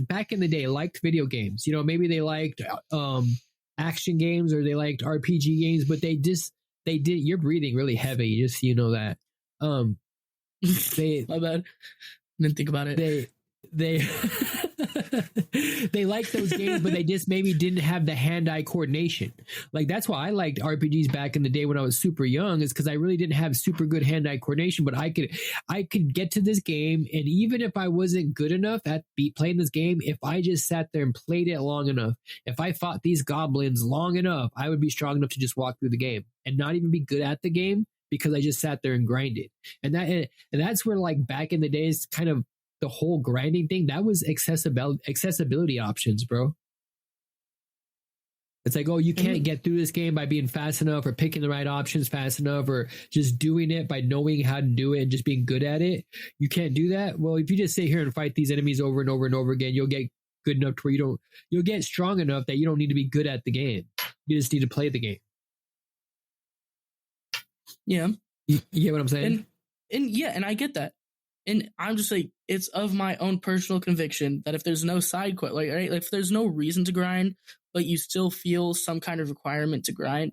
back in the day liked video games. Maybe they liked action games or they liked RPG games, but they did. You're breathing really heavy, just so you know that. My bad. Didn't think about it. They they like those games, but they just maybe didn't have the hand-eye coordination. Like that's why I liked RPGs back in the day when I was super young, is because I really didn't have super good hand-eye coordination. But I could get to this game, and even if I wasn't good enough at playing this game, if I just sat there and played it long enough, if I fought these goblins long enough, I would be strong enough to just walk through the game and not even be good at the game because I just sat there and grinded. And that's where, like, back in the days, kind of the whole grinding thing, that was accessibility options, bro. It's like, oh, you can't get through this game by being fast enough or picking the right options fast enough or just doing it by knowing how to do it and just being good at it. You can't do that. Well, if you just sit here and fight these enemies over and over and over again, you'll get good enough to where you'll get strong enough that you don't need to be good at the game. You just need to play the game. Yeah. You get what I'm saying? And I get that. And I'm just like, it's of my own personal conviction that if there's no side quest, like if there's no reason to grind, but you still feel some kind of requirement to grind,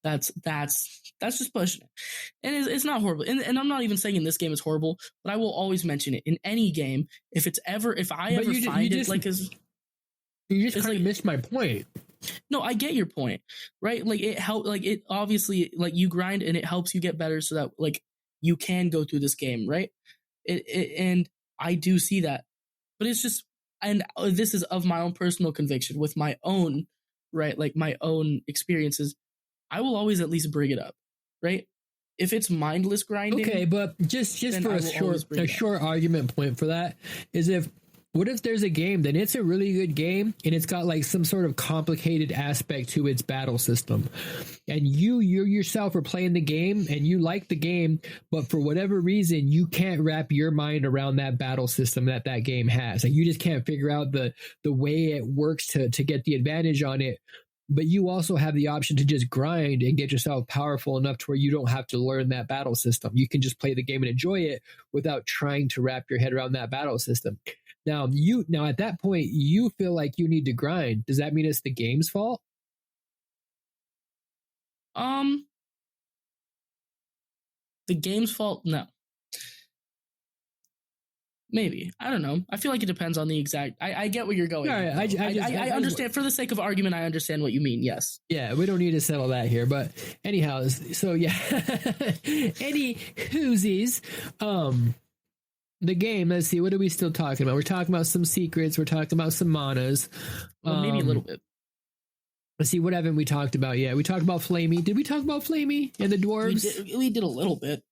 that's just pushing it. And it's not horrible. And I'm not even saying this game is horrible, but I will always mention it in any game. If I ever find it, like, you just kind of missed my point. No, I get your point, right? Like it help, like it obviously, like you grind and it helps you get better so that like you can go through this game, right? And I do see that, but it's just, and this is of my own personal conviction with my own, right? Like my own experiences. I will always at least bring it up, right? If it's mindless grinding, okay, but just for a short argument point for that is what if there's a game, then it's a really good game and it's got like some sort of complicated aspect to its battle system. And you yourself are playing the game and you like the game, but for whatever reason, you can't wrap your mind around that battle system that game has. Like you just can't figure out the way it works to get the advantage on it. But you also have the option to just grind and get yourself powerful enough to where you don't have to learn that battle system. You can just play the game and enjoy it without trying to wrap your head around that battle system. Now at that point, you feel like you need to grind. Does that mean it's the game's fault? The game's fault? No. Maybe. I don't know. I feel like it depends on the exact. I get where you're going. Yeah, I understand. For the sake of argument, I understand what you mean. Yes. Yeah, we don't need to settle that here. But anyhow, so yeah. Any whoosies. The game, let's see, what are we still talking about? We're talking about some secrets. We're talking about some manas. Well, maybe a little bit. Let's see, what haven't we talked about yet? We talked about Flamey. Did we talk about Flamey and the dwarves? We did a little bit.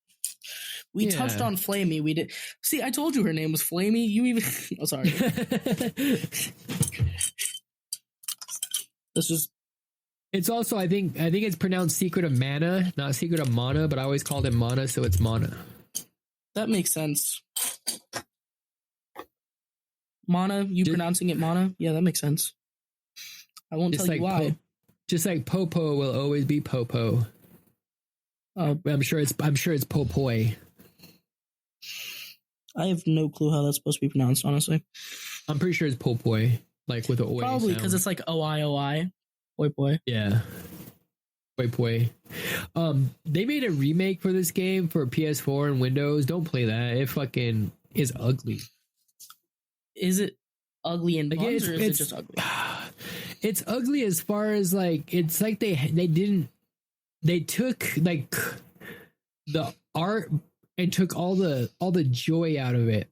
We touched on Flamey. We did. See, I told you her name was Flamey. You even. Oh, sorry. This is. It's also, I think it's pronounced Secret of Mana, not Secret of Mana, but I always called it Mana, so it's Mana. That makes sense. Mana, pronouncing it Mana? Yeah, that makes sense. I won't tell you why. Just like Popo will always be Popo. Oh, I'm sure it's Popoi. I have no clue how that's supposed to be pronounced, honestly. I'm pretty sure it's Popoi, like with an oi. Probably because it's like OI. Poi. Yeah. Poi. They made a remake for this game for PS4 and Windows. Don't play that. It fucking is ugly. Is it ugly in buns, or is it just ugly? It's ugly as far as like, it's like they took like the art and took all the joy out of it.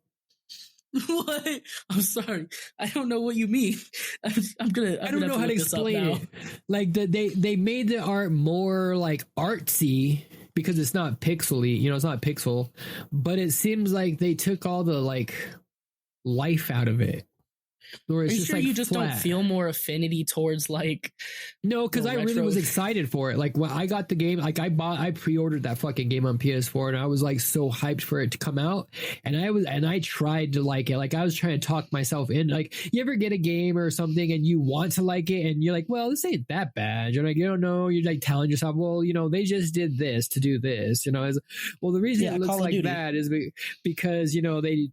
What? I'm sorry. I don't know what you mean. I don't know how to explain it. Like they made the art more like artsy because it's not pixely, it's not pixel, but it seems like they took all the like life out of it. Are you sure you just don't feel more affinity towards like? No, because I really was excited for it. Like when I got the game, like I pre-ordered that fucking game on PS4, and I was like so hyped for it to come out. And I tried to like it. Like I was trying to talk myself in. Like you ever get a game or something and you want to like it, and you're like, well, this ain't that bad. You're like, you don't know. You're like telling yourself, well, they just did this to do this. Well, the reason it looks like that is because they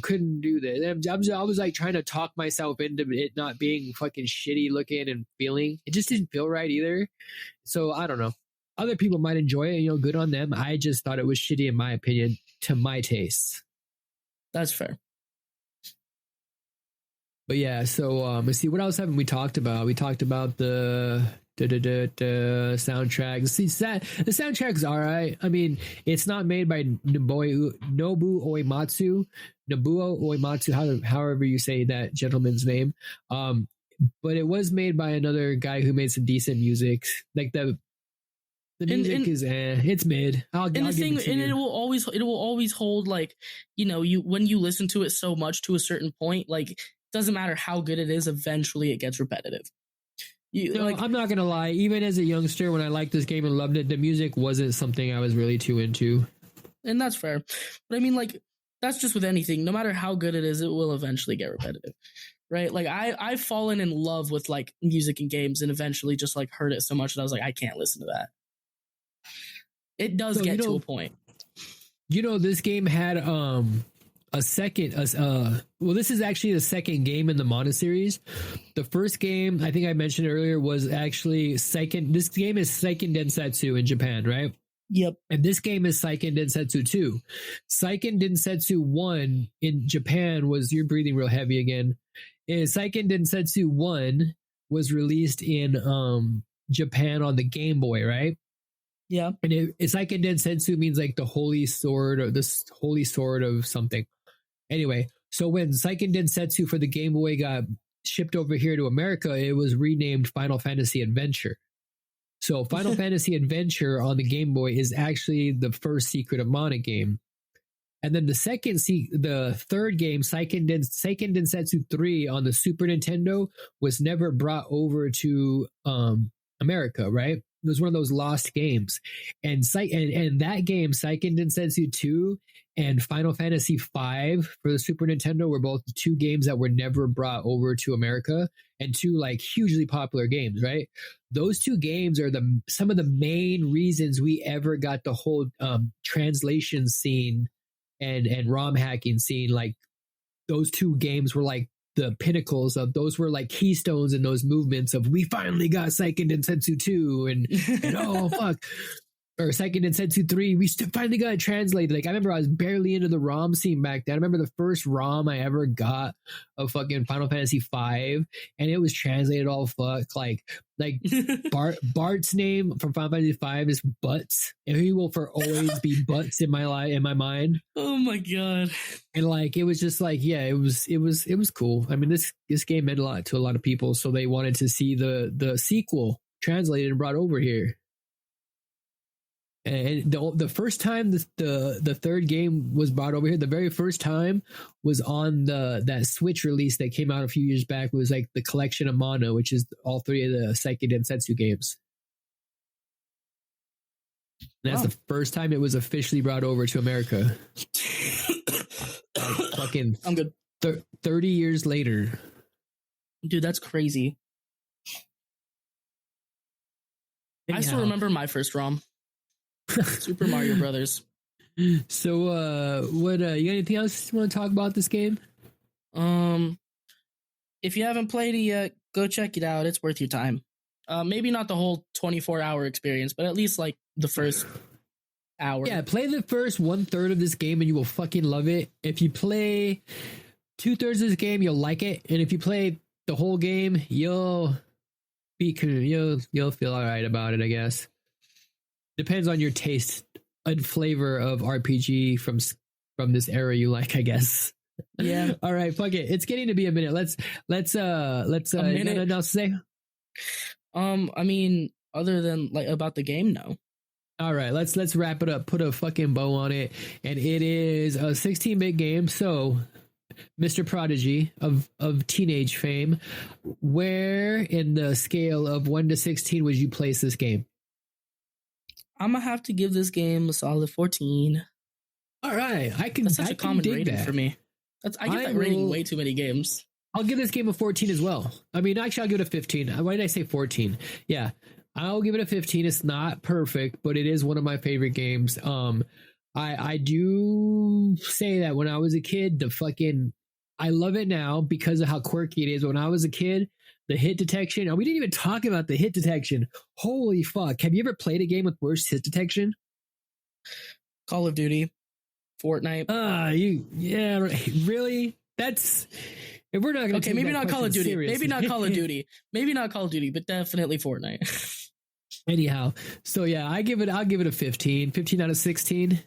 couldn't do this. I was like trying to talk myself into it not being fucking shitty looking and feeling. It just didn't feel right either. So I don't know. Other people might enjoy it, good on them. I just thought it was shitty in my opinion, to my tastes. That's fair. But yeah, so let's see, what else haven't we talked about? We talked about the soundtrack. See, the soundtrack's all right. I mean, it's not made by Nobuo Uematsu, however you say that gentleman's name. But it was made by another guy who made some decent music. Like the music is it's mid. It will always hold like, when you listen to it so much to a certain point, like it doesn't matter how good it is, eventually it gets repetitive. I'm not gonna lie. Even as a youngster, when I liked this game and loved it, the music wasn't something I was really too into. And that's fair. But I mean, like, that's just with anything. No matter how good it is, it will eventually get repetitive, right? Like, I've fallen in love with like music and games, and eventually just like heard it so much that I was like, I can't listen to that. It does get to a point. This game had this is actually the second game in the Mana series. The first game, I think I mentioned earlier, was actually Seiken. This game is Seiken Densetsu in Japan, right? Yep. And this game is Seiken Densetsu 2. Seiken Densetsu 1 in Japan was, you're breathing real heavy again. Seiken Densetsu 1 was released in Japan on the Game Boy, right? Yeah. And Seiken Densetsu means like the holy sword, or this holy sword of something. Anyway, so when Seiken Densetsu for the Game Boy got shipped over here to America, it was renamed Final Fantasy Adventure. So Final Fantasy Adventure on the Game Boy is actually the first Secret of Mana game. And then the third game, Seiken Densetsu 3 on the Super Nintendo, was never brought over to America, right? It was one of those lost games. And that game, Seiken Densetsu 2 and Final Fantasy 5 for the Super Nintendo, were both the two games that were never brought over to America, and two like hugely popular games, right? Those two games are some of the main reasons we ever got the whole translation scene and ROM hacking scene. Like, those two games were like the pinnacles of, those were like keystones in those movements of, we finally got Seiken Densetsu 2 and oh fuck, or Seiken Densetsu 3, we finally got it translated. Like, I remember I was barely into the ROM scene back then. I remember the first ROM I ever got of fucking Final Fantasy 5, and it was translated all fuck. Like Bart's name from Final Fantasy 5 is Butts, and he will for always be Butts in my mind. Oh my god. And like, it was just like, yeah, it was cool. I mean, this game meant a lot to a lot of people, so they wanted to see the sequel translated and brought over here. And the first time the third game was brought over here, the very first time was on that Switch release that came out a few years back. It was like the Collection of Mana, which is all three of the Seiken Densetsu games. And that's the first time it was officially brought over to America. Fucking, I'm good. 30 years later. Dude, that's crazy. Anyhow. I still remember my first ROM. Super Mario Brothers. So, what you got anything else you want to talk about this game? If you haven't played it yet, go check it out. It's worth your time. Maybe not the whole 24-hour experience, but at least like the first hour. Yeah, play the first 1/3 of this game and you will fucking love it. If you play 2/3 of this game, you'll like it, and if you play the whole game, you'll feel all right about it, I guess. Depends on your taste and flavor of RPG from this era you like, I guess. Yeah. All right, fuck it. It's getting to be a minute. Let's a minute. You got nothing else to say? I mean, other than like about the game, no. All right, let's wrap it up. Put a fucking bow on it. And it is a 16-bit game. So, Mr. Prodigy of teenage fame, where in the scale of 1 to 16 would you place this game? I'm gonna have to give this game a solid 14. All right, That's such a common rating for me. I give that rating way too many games. I'll give this game a 14 as well. I mean, actually, I'll give it a 15. Why did I say 14? Yeah, I'll give it a 15. It's not perfect, but it is one of my favorite games. I do say that when I was a kid, I love it now because of how quirky it is. When I was a kid, the hit detection, and we didn't even talk about the hit detection. Holy fuck. Have you ever played a game with worse hit detection? Call of Duty, Fortnite. Really? That's, if we're not going to maybe not Call of Duty. Maybe not Call of Duty. Maybe not Call of Duty, but definitely Fortnite. Anyhow, so yeah, I'll give it a 15 out of 16.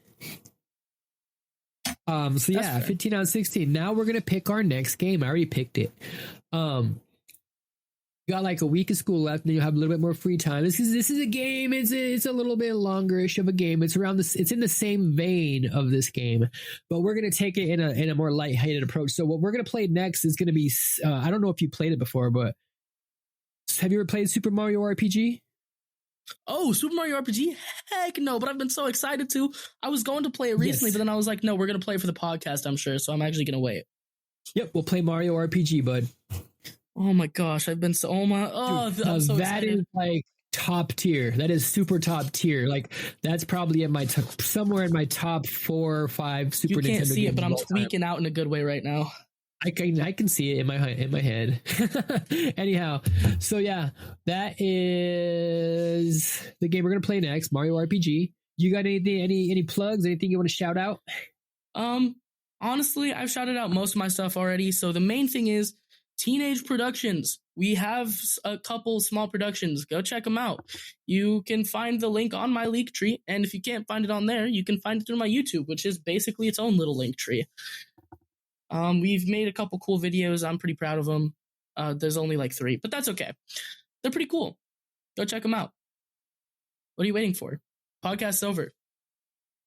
So yeah, 15 out of 16. Now we're gonna pick our next game. I already picked it. Got like a week of school left, and then you'll have a little bit more free time. This is a game. It's a little bit longer-ish of a game. It's around this. It's in the same vein of this game, but we're gonna take it in a more light-handed approach. So what we're gonna play next is gonna be. I don't know if you played it before, but have you ever played Super Mario RPG? Oh, Super Mario RPG? Heck no, but I've been so excited to. I was going to play it recently, but then I was like, no, we're going to play it for the podcast, I'm sure, so I'm actually going to wait. Yep, we'll play Mario RPG, bud. Oh my gosh, I've been so... Dude, I'm so excited. That is like top tier. That is super top tier. Like, that's probably in my somewhere in my top 4 or 5 Super Nintendo games. You can't see it, but I'm tweaking out in a good way right now. I can see it in my head. Anyhow, so yeah, that is the game we're gonna play next, Mario RPG. You got anything, any plugs, anything you want to shout out? Honestly, I've shouted out most of my stuff already. So the main thing is, Teenage Productions. We have a couple small productions. Go check them out. You can find the link on my linktree, and if you can't find it on there, you can find it through my YouTube, which is basically its own little linktree. We've made a couple cool videos. I'm pretty proud of them. There's only like 3, but that's okay. They're pretty cool. Go check them out. What are you waiting for? Podcast's over.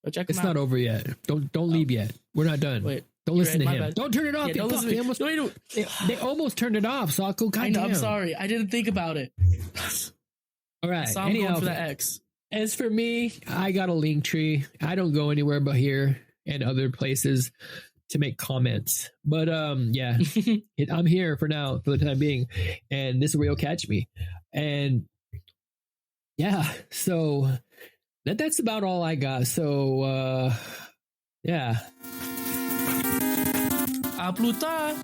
Go check them out. It's not over yet. Don't leave yet. We're not done. Wait. Don't listen right, to him. bad. Don't turn it off. Yeah, don't listen to me. They almost turned it off, so I'll go. I know, I'm sorry. I didn't think about it. All right. So I'm going for the X. As for me, I got a link tree. I don't go anywhere but here and other places to make comments. But yeah, I'm here for now, for the time being, and this is where you'll catch me. And yeah, so that's about all I got. So yeah. A plus tard.